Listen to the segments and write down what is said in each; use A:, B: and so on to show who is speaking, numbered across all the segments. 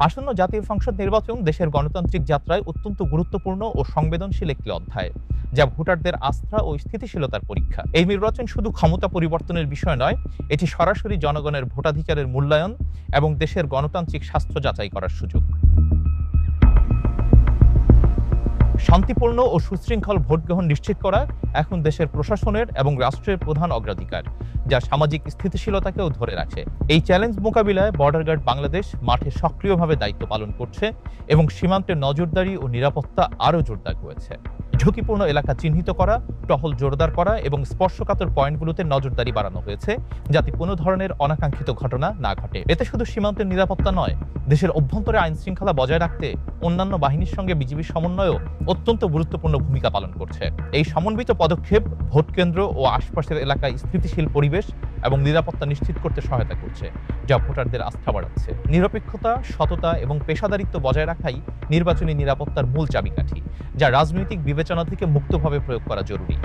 A: আসন্ন জাতীয় সংসদ নির্বাচন দেশের গণতান্ত্রিক যাত্রায় অত্যন্ত গুরুত্বপূর্ণ ও সংবেদনশীল একটি অধ্যায়, যা ভোটারদের আস্থা ও স্থিতিশীলতার পরীক্ষা। এই নির্বাচন শুধু ক্ষমতা পরিবর্তনের বিষয় নয়, এটি সরাসরি জনগণের ভোটাধিকারের মূল্যায়ন এবং দেশের গণতান্ত্রিক স্বাস্থ্য যাচাই করার সুযোগ। শান্তিপূর্ণ ও সুশৃঙ্খল ভোট গ্রহণ নিশ্চিত করা এখন দেশের প্রশাসনের এবং রাষ্ট্রের প্রধান অগ্রাধিকার, যা সামাজিক স্থিতিশীলতাকেও ধরে রাখে। এই চ্যালেঞ্জ মোকাবিলায় বর্ডার গার্ড বাংলাদেশ মাঠে সক্রিয়ভাবে দায়িত্ব পালন করছে এবং সীমান্তে নজরদারি ও নিরাপত্তা আরও জোরদার করেছে। ঝুঁকিপূর্ণ এলাকা চিহ্নিত করা, টহল জোরদার করা এবং স্পর্শকাতর পয়েন্টগুলোতে নজরদারি বাড়ানো হয়েছে, যাতে কোনো ধরনের অনাকাঙ্ক্ষিত ঘটনা না ঘটে। এতে শুধু সীমান্তের নিরাপত্তা নয়, দেশের অভ্যন্তরে আইন শৃঙ্খলা বজায় রাখতে অন্যান্য বাহিনীর সঙ্গে বিজিবির সমন্বয়ও অত্যন্ত গুরুত্বপূর্ণ ভূমিকা পালন করছে। এই সমন্বিত পদক্ষেপ ভোট কেন্দ্র ও আশপাশের এলাকায় স্থিতিশীল পরিবেশ এবং নিরাপত্তা নিশ্চিত করতে সহায়তা করছে, যা ভোটারদের আস্থা বাড়াচ্ছে। নিরপেক্ষতা, সততা এবং পেশাদারিত্ব বজায় রাখাই নির্বাচনী নিরাপত্তার মূল চাবিকাঠি, যা রাজনৈতিক বিবেচনা থেকে মুক্তভাবে প্রয়োগ করা জরুরি।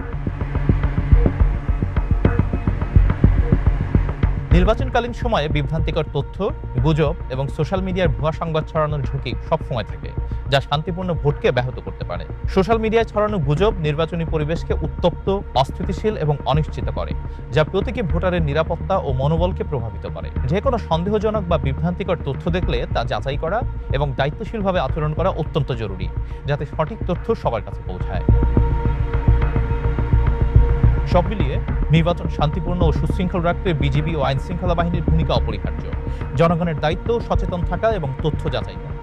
A: নির্বাচনকালীন সময়ে বিভ্রান্তিকর তথ্য, গুজব এবং সোশ্যাল মিডিয়ার ভুয়া সংবাদ ছড়ানোর ঝুঁকি সবসময় থাকে, যা শান্তিপূর্ণ ভোটকে ব্যাহত করতে পারে। সোশ্যাল মিডিয়ায় ছড়ানো গুজব নির্বাচনী পরিবেশকে উত্তপ্ত, অস্থিতিশীল এবং অনিশ্চিত করে, যা প্রতীকী ভোটারের নিরাপত্তা ও মনোবলকে প্রভাবিত করে। যে কোনো সন্দেহজনক বা বিভ্রান্তিকর তথ্য দেখলে তা যাচাই করা এবং দায়িত্বশীলভাবে আচরণ করা অত্যন্ত জরুরি, যাতে সঠিক তথ্য সবার কাছে পৌঁছায়। সব মিলিয়ে নির্বাচন শান্তিপূর্ণ ও সুশৃঙ্খল রাখতে বিজিবি ও আইন শৃঙ্খলা বাহিনীর ভূমিকা অপরিহার্য। জনগণের দায়িত্ব সচেতন থাকা এবং তথ্য যাচাই করা।